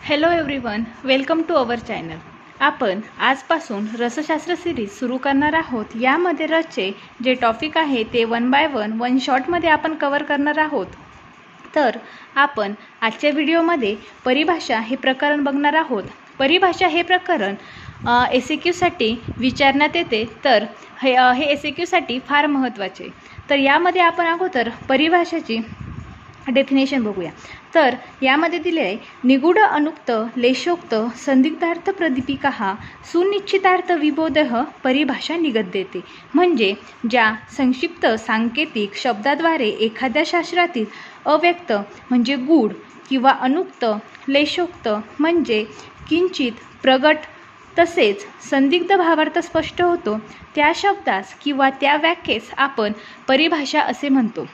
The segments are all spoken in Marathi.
Hello everyone, welcome to our channel. आपण आजपासून रसशास्त्र सिरीज सुरू करणार आहोत. यामध्ये रसचे जे टॉपिक आहे ते वन बाय वन शॉटमध्ये आपण कव्हर करणार आहोत. तर आपण आजच्या व्हिडिओमध्ये परिभाषा हे प्रकरण बघणार आहोत. परिभाषा हे प्रकरण SAQसाठी विचारण्यात येते, तर हे SAQसाठी फार महत्त्वाचे. तर यामध्ये आपण अगोदर परिभाषेची डेफिनेशन बघूया. तर यामध्ये दिले आहे, निगूढ अनुक्त लेशोक्त संदिग्धार्थ प्रदीपिका सुनिश्चितार्थ विबोधः परिभाषा निगद्यते. म्हणजे ज्या संक्षिप्त सांकेतिक शब्दाद्वारे एखाद्या शास्त्रातील अव्यक्त म्हणजे गूढ किंवा अनुक्त लेशोक्त म्हणजे किंचित प्रगट तसेच संदिग्ध भावार्थ स्पष्ट होतो, त्या शब्दास किंवा त्या व्याख्येस आपण परिभाषा असे म्हणतो.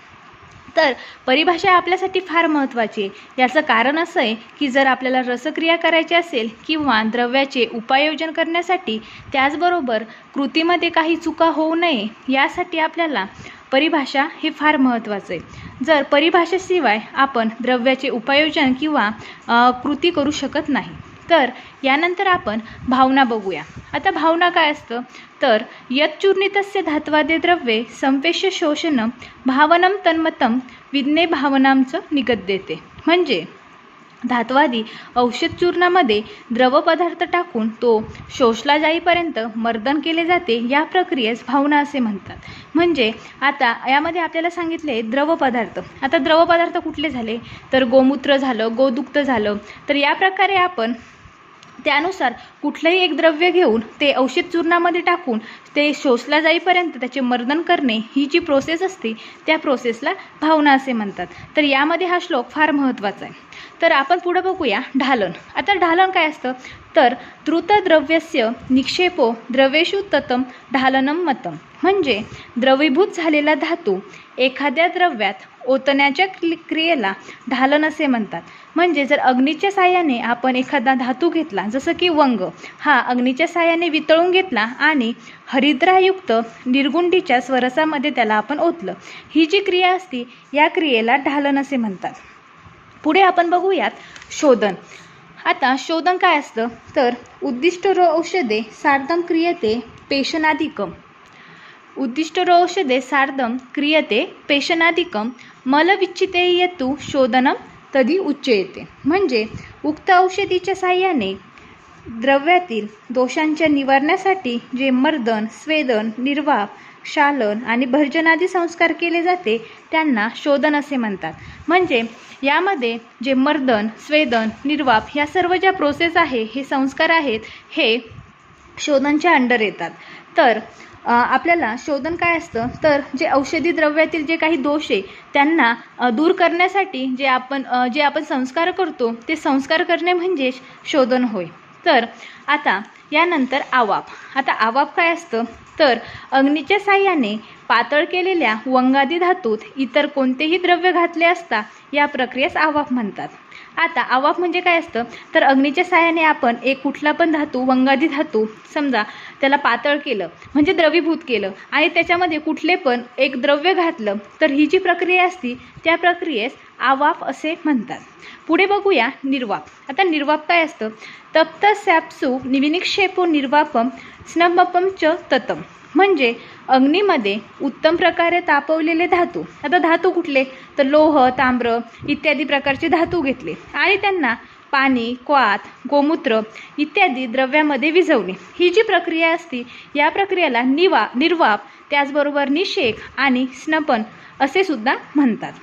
तर परिभाषा आपल्यासाठी फार महत्त्वाची आहे. याचं कारण असं आहे की जर आपल्याला रसक्रिया करायची असेल किंवा द्रव्याचे उपाययोजन करण्यासाठी, त्याचबरोबर कृतीमध्ये काही चुका होऊ नये यासाठी आपल्याला परिभाषा हे फार महत्त्वाचं आहे. जर परिभाषेशिवाय आपण द्रव्याचे उपाययोजन किंवा कृती करू शकत नाही. तर यानंतर आपण भावना बघूया. आता भावना काय असतं, तर यच्चूर्णितस्य धात्वादे द्रव्ये संपेश्य शोषण भावनम तन्मतम विज्ञे भावनांचं निगद्यते. म्हणजे धात्वादी औषध चूर्णामध्ये द्रव पदार्थ टाकून तो शोषला जाईपर्यंत मर्दन केले जाते, या प्रक्रियेस भावना असे म्हणतात. म्हणजे आता यामध्ये आपल्याला सांगितले द्रव पदार्थ. आता द्रव पदार्थ कुठले झाले, तर गोमूत्र झालं, गोदुग्ध झालं. तर या प्रकारे आपण त्यानुसार कुठलंही एक द्रव्य घेऊन ते औषध चूर्णामध्ये टाकून ते शोषला जाईपर्यंत त्याचे मर्दन करणे, ही जी प्रोसेस असते त्या प्रोसेसला भावना असे म्हणतात. तर यामध्ये हा श्लोक फार महत्त्वाचा आहे. तर आपण पुढे बघूया ढालन. आता ढालन काय असतं, तर द्रुतद्रव्यस्य निक्षेपो द्रवेषु ततम ढालनम मतम. म्हणजे द्रवीभूत झालेला धातू एखाद्या द्रव्यात ओतण्याच्या क्रियेला ढालन असे म्हणतात. म्हणजे जर अग्नीच्या साहाय्याने आपण एखादा धातू घेतला, जसं की वंग हा अग्नीच्या साहाय्याने वितळून घेतला आणि हरिद्रायुक्त निर्गुंडीच्या स्वरसामध्ये त्याला आपण ओतलं, ही जी क्रिया असती या क्रियेला ढालन असे म्हणतात. पुढे आपण बघूयात शोधन. आता शोधन काय असतं, तर उद्दिष्टरो औषधे सार्धम क्रियते पेशनाधिकम. उद्दिष्टरो औषधे सार्धम क्रियते पेशनाधिकम मलविच्छिते येतु शोधनम तदी उच्यते. म्हणजे उक्त औषधीच्या साहाय्याने द्रव्यातील दोषांच्या निवारणासाठी जे मर्दन, स्वेदन, निर्वाप, शालन आणि भर्जनादी संस्कार केले जाते त्यांना शोधन असे म्हणतात. म्हणजे यामध्ये जे मर्दन, स्वेदन, निर्वाप ह्या सर्व ज्या प्रोसेस आहे, हे संस्कार आहेत, हे शोधनच्या अंडर येतात. तर आपल्याला शोधन काय असतं, तर जे औषधी द्रव्यातील जे काही दोष आहे त्यांना दूर करण्यासाठी जे आपण संस्कार करतो ते संस्कार करणे म्हणजे शोधन होय. तर आता यानंतर आवाप. आता आवाप काय असतं, तर अग्नीच्या साहाय्याने पातळ केलेल्या वंगादी धातूत इतर कोणतेही द्रव्य घातले असता या प्रक्रियेस आवाप म्हणतात. आता आवाप म्हणजे काय असतं, तर अग्नीच्या साहाय्याने आपण एक कुठला पण धातू, वंगादी धातू समजा, त्याला पातळ केलं म्हणजे द्रवीभूत केलं आणि त्याच्यामध्ये कुठले पण एक द्रव्य घातलं, तर ही जी प्रक्रिया असती त्या प्रक्रियेस आवाप असे म्हणतात. पुढे बघूया निर्वाप. आता निर्वाप काय असतं, तप्त सॅप्सु विनिक्षेपो निर्वापम स्नपम च ततम. म्हणजे अग्नीमध्ये उत्तम प्रकारे तापवलेले धातू. आता धातू कुठले, तर लोह, ताम्र इत्यादी प्रकारचे धातू घेतले आणि त्यांना पाणी, क्वाथ, गोमूत्र इत्यादी द्रव्यामध्ये विझवणे, ही जी प्रक्रिया असती या प्रक्रियेला निर्वाप, त्याचबरोबर निषेक आणि स्नपन असे सुद्धा म्हणतात.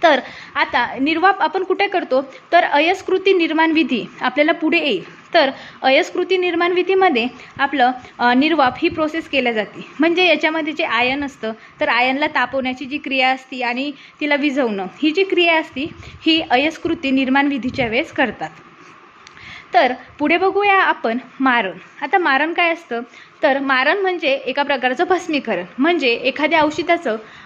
तर आता निर्वाप आपण कुठे करतो, तर अयस्कृती निर्माण विधी आपल्याला पुढे येईल. तर अयस्कृती निर्माण विधीमध्ये आपलं निर्वाप ही प्रोसेस केल्या जाते. म्हणजे याच्यामध्ये जे आयन असतं, तर आयनला तापवण्याची जी क्रिया असती आणि तिला विझवणं, ही जी क्रिया असती ही अयस्कृती निर्माण विधीच्या वेळेस करतात. तर पुढे बघूया आपण मारण. आता मारण काय असतं, तर मारण म्हणजे एका प्रकारचं भस्मीकरण. म्हणजे एखाद्या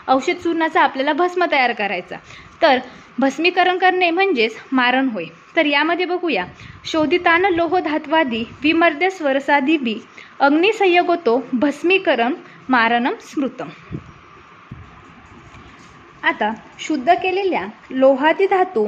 औषध चूर्णाचा आपल्याला भस्म तयार करायचा, तर भस्मीकरण करणे म्हणजेच मारण होय. तर यामध्ये बघूया, शोधितान लोह धात्वादी विमर्द्य स्वरसादी बी अग्निसंयोगतो भस्मीकरण मारणम स्मृतम. आता शुद्ध केलेल्या लोहादी धातू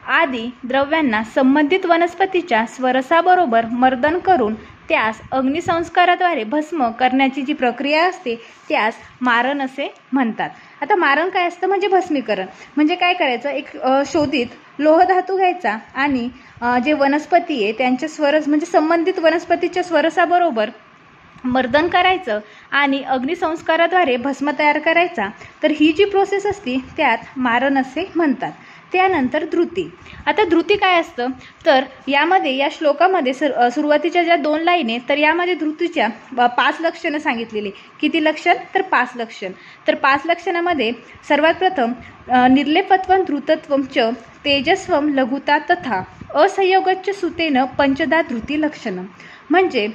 आदी द्रव्यांना संबंधित वनस्पतीच्या स्वरसाबरोबर मर्दन करून त्यास अग्निसंस्काराद्वारे भस्म करण्याची जी प्रक्रिया असते त्यास मारण असे म्हणतात. आता मारण काय असतं म्हणजे भस्मीकरण. म्हणजे काय करायचं, एक शोधित लोहधातू घ्यायचा आणि जे वनस्पती आहे त्यांच्या स्वरस म्हणजे संबंधित वनस्पतीच्या स्वरसाबरोबर मर्दन करायचं आणि अग्निसंस्काराद्वारे भस्म तयार करायचा. तर ही जी प्रोसेस असते त्यात मारण असे म्हणतात. त्यानंतर धृती. आता धृती काय असतं तर यामध्ये या श्लोकामध्ये सुरुवातीच्या ज्या 2 लाईन आहेत तर यामध्ये धृतीच्या 5 लक्षणं सांगितलेली. किती लक्षण तर 5 लक्षण. तर 5 लक्षणामध्ये सर्वात प्रथम निर्लेपत्वं धृतत्वं च तेजस्वं लघुता तथा असंयोगच्च सुतेन पंचदा धृती लक्षणं. म्हणजे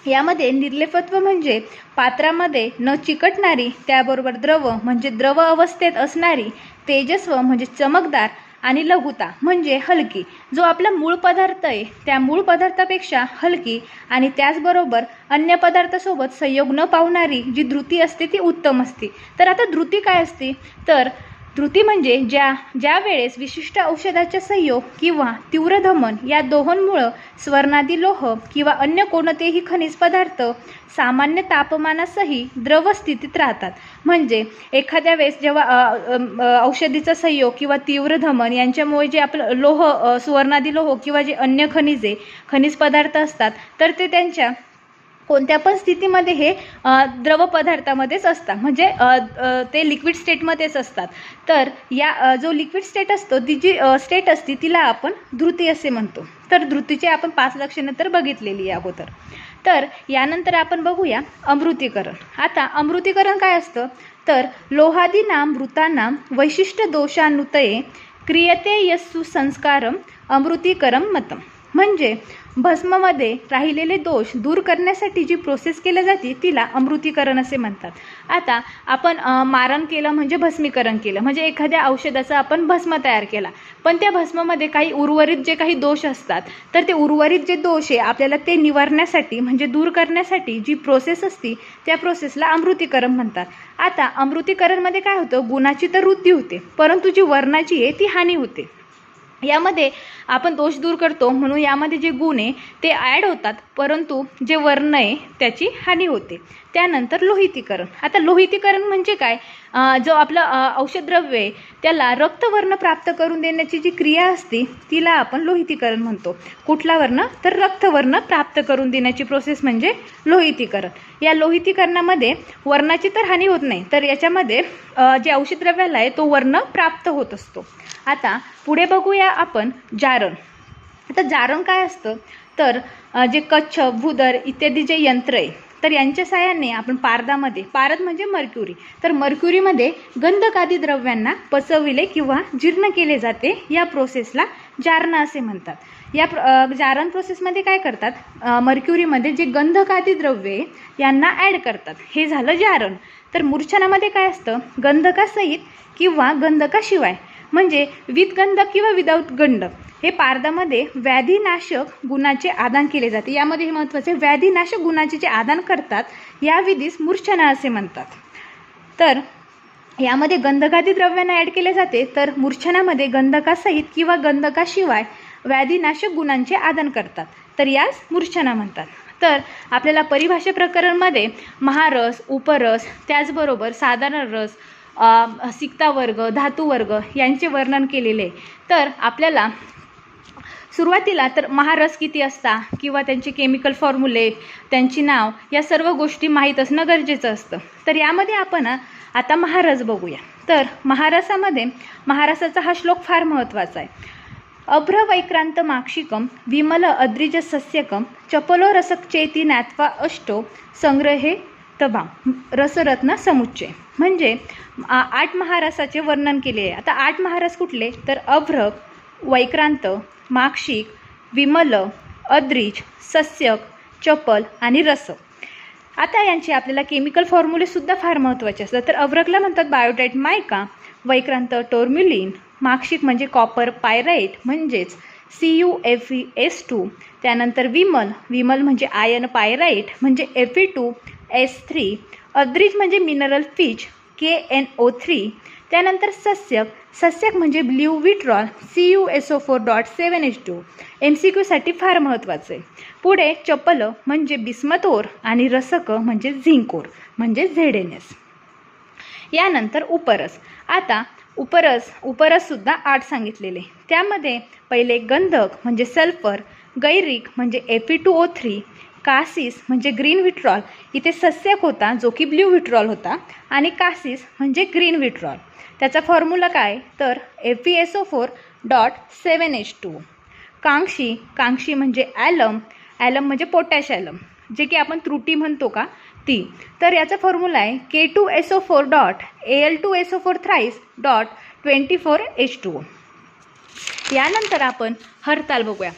यामध्ये निर्लेपत्व म्हणजे पात्रामध्ये न चिकटणारी, त्याबरोबर द्रव म्हणजे द्रव अवस्थेत असणारी, तेजस्व म्हणजे चमकदार आणि लघुता म्हणजे हलकी. जो आपला मूळ पदार्थ आहे त्या मूळ पदार्थापेक्षा हलकी आणि त्याचबरोबर अन्य पदार्थासोबत संयोग न पावणारी जी धृती असते ती उत्तम असते. तर आता धृती काय असते तर धृती म्हणजे ज्या वेळेस विशिष्ट औषधाच्या संयोग किंवा तीव्र धमन या दोहोंमुळे स्वर्णादी लोह किंवा अन्य कोणतेही खनिज पदार्थ सामान्य तापमानासही द्रव स्थितीत राहतात. म्हणजे एखाद्या वेळेस जेव्हा औषधीचा संयोग किंवा तीव्र धमन यांच्यामुळे जे आपलं लोह सुवर्णादी लोह किंवा जे अन्य खनिज पदार्थ असतात तर ते त्यांच्या कोणत्या पण स्थितीमध्ये हे द्रव पदार्थामध्येच असतात. म्हणजे ते लिक्विड स्टेटमध्येच असतात. तर या जो लिक्विड स्टेट असतो ती जी स्टेट असते तिला आपण धृती असे म्हणतो. तर धृतीचे आपण 5 लक्षणं तर बघितलेली अगोदर. तर यानंतर आपण बघूया अमृतीकरण. आता अमृतीकरण काय असतं तर लोहादीनां मृतानां वैशिष्ट्य दोषानुतये क्रियते यस्सु संस्कारम अमृतीकरम मतम. म्हणजे भस्ममध्ये राहिलेले दोष दूर करण्यासाठी जी प्रोसेस केली जाते तिला अमृतीकरण असे म्हणतात. आता आपण मारण केलं म्हणजे भस्मीकरण केलं म्हणजे एखाद्या औषधाचा आपण भस्म तयार केला, पण त्या भस्मामध्ये काही उर्वरित जे काही दोष असतात तर ते उर्वरित जे दोष आहे आपल्याला ते निवारण्यासाठी म्हणजे दूर करण्यासाठी जी प्रोसेस असते त्या प्रोसेसला अमृतीकरण म्हणतात. आता अमृतीकरणमध्ये काय होतं, गुणाची तर वृद्धी होते परंतु जी वर्णाची आहे ती हानी होते. यामध्ये आपण दोष दूर करतो म्हणून यामध्ये जे गुण आहे ते ॲड होतात परंतु जे वर्ण आहे त्याची हानी होते. त्यानंतर लोहितीकरण. आता लोहितीकरण म्हणजे काय, जो आपलं औषधद्रव्य आहे त्याला रक्तवर्ण प्राप्त करून देण्याची जी क्रिया असते तिला आपण लोहितीकरण म्हणतो. कुठला वर्ण तर रक्तवर्ण प्राप्त करून देण्याची प्रोसेस म्हणजे लोहितीकरण. या लोहितीकरणामध्ये वर्णाची तर हानी होत नाही तर याच्यामध्ये जे औषधद्रव्याला आहे तो वर्ण प्राप्त होत असतो. आता पुढे बघूया आपण जारण. आता जारण काय असतं तर जे कच्छ भूदर इत्यादी जे यंत्र आहे तर यांच्या साहाय्याने आपण पारद म्हणजे मर्क्युरी, तर मर्क्युरीमध्ये गंधकादी द्रव्यांना पचविले किंवा जीर्ण केले जाते. या प्रोसेसला जारण असे म्हणतात. या जारण प्रोसेसमध्ये काय करतात, मर्क्युरीमध्ये जे गंधकादी द्रव्ये यांना ॲड करतात, हे झालं जारण. तर मूर्छनामध्ये काय असतं, गंधकासहित किंवा गंधकाशिवाय म्हणजे विथ गंधक किंवा विदाऊट गंधक हे पारदामध्ये व्याधीनाशक गुणाचे आदान केले जाते. यामध्ये हे महत्त्वाचे, व्याधीनाशक गुणाचे जे आदान करतात या विधीस मूर्छना असे म्हणतात. तर यामध्ये गंधकादी द्रव्यांना ॲड केले जाते तर मूर्छनामध्ये गंधकासहित किंवा गंधकाशिवाय व्याधीनाशक गुणांचे आदान करतात तर यास मूर्छना म्हणतात. तर आपल्याला परिभाषा प्रकरणमध्ये महारस, उपरस, त्याचबरोबर साधारण रस, सिक्ता वर्ग, धातू वर्ग यांचे वर्णन केलेले आहे. तर आपल्याला सुरुवातीला तर महारस किती असता किंवा त्यांचे केमिकल फॉर्म्युले, त्यांची नाव या सर्व गोष्टी माहीत असणं गरजेचं असतं. तर यामध्ये आपण आता महारस बघूया. तर महारसाचा हा श्लोक फार महत्त्वाचा आहे. अभ्रवैक्रांत माक्षिकम विमल अद्रिज सस्यकम चपलो रसकचेती नात्वा अष्टो संग्रहे तबा रसरत्न समुच्चय. म्हणजे 8 महारसाचे वर्णन केले आहे. आता 8 महारस कुठले तर अभ्र, वैक्रांत, माक्षिक, विमल, अद्रिज, सस्यक, चपल आणि रस. आता यांचे आपल्याला केमिकल फॉर्म्युलेसुद्धा फार महत्त्वाचे असतात. तर अभ्रकला म्हणतात बायोटाईट मायका, वैक्रांत टोर्म्युलिन, माक्षिक म्हणजे कॉपर पायराईट म्हणजेच CuFeS2, त्यानंतर विमल म्हणजे आयन पायराईट म्हणजे Fe2S3, अद्रिज म्हणजे मिनरल फिच KNO3, त्यानंतर सस्यक, सस्यक म्हणजे ब्ल्यू विट्रॉल CuSO4.7H2 MCQसाठी फार महत्त्वाचं आहे. पुढे चपल म्हणजे बिस्मथ ओर आणि रसक म्हणजे झिंक ओर म्हणजे ZNS. यानंतर उपरस. आता उपरससुद्धा 8 सांगितलेले. त्यामध्ये पहिले गंधक म्हणजे सल्फर, गैरिक म्हणजे Fe2O3, कासिस म्हणजे ग्रीन विट्रॉल, इथे सस्यक होता जो की ब्ल्यू विट्रॉल होता, आणि कासिस म्हणजे ग्रीन विट्रॉल. त्याचा फॉर्म्युला काय तर FeSO4.7H2. कांक्षी, कांक्षी म्हणजे ॲलम, ॲलम म्हणजे पोटॅश ॲलम, जे की आपण त्रुटी म्हणतो का ती. तर याचा फॉर्म्युला आहे K2SO4.Al2SO4 यानंतर आपण हरताल बघूया.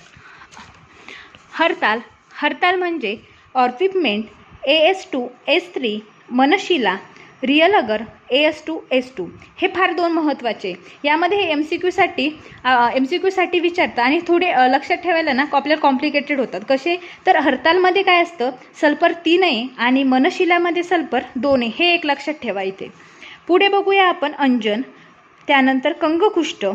हरताल म्हणजे ऑर्पिपमेंट AS2S3, मनशिला, रिअल अगर AS2S2. हे फार 2 महत्त्वाचे. यामध्ये हे MCQसाठी विचारतात आणि थोडे लक्षात ठेवायला ना आपल्याला कॉम्प्लिकेटेड होतात. कसे तर हरतालमध्ये काय असतं, सल्फर 3 आहे आणि मनशिलामध्ये सल्फर 2 आहे, हे एक लक्षात ठेवा इथे. पुढे बघूया आपण अंजन, त्यानंतर कंगकुष्ठ.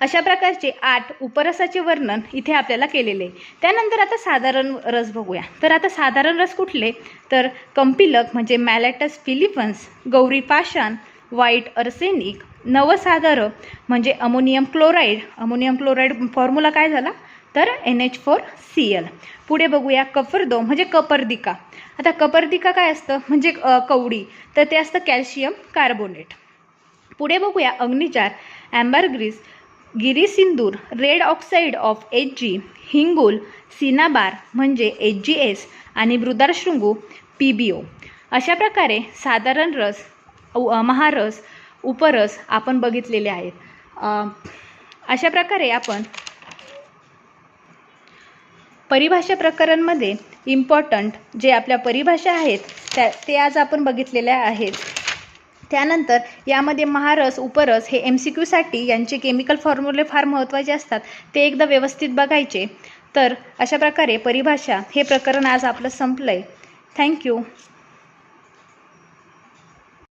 अशा प्रकारचे 8 उपरसाचे वर्णन इथे आपल्याला केलेले. त्यानंतर आता साधारण रस बघूया. तर आता साधारण रस कुठले तर कंपिलक म्हणजे मॅलेटस फिलिपन्स, गौरी पाषाण, व्हाईट अर्सेनिक, नवसाधार म्हणजे अमोनियम क्लोराईड फॉर्म्युला काय झाला तर NH4Cl. पुढे बघूया कफरदो म्हणजे कपर्दिका. आता कपर्दिका काय असतं म्हणजे कवडी, तर ते असतं कॅल्शियम कार्बोनेट. पुढे बघूया अग्निचार, ॲम्बरग्रीस, गिरीसिंदूर, रेड ऑक्साईड ऑफ Hg, हिंगोल, सिनाबार म्हणजे HgS आणि मृदारशृंगू PbO. अशा प्रकारे साधारण रस, महारस, उपरस आपण बघितलेले आहेत. अशा प्रकारे आपण परिभाषा प्रकरणमध्ये इम्पॉर्टंट जे आपल्या परिभाषा आहेत ते आज आपण बघितलेल्या आहेत. त्यानंतर यामध्ये महारस, उपरस हे MCQसाठी यांचे केमिकल फॉर्म्युले फार महत्त्वाचे असतात, ते एकदा व्यवस्थित बघायचे. तर अशा प्रकारे परिभाषा हे प्रकरण आज आपलं संपलं आहे. थँक्यू.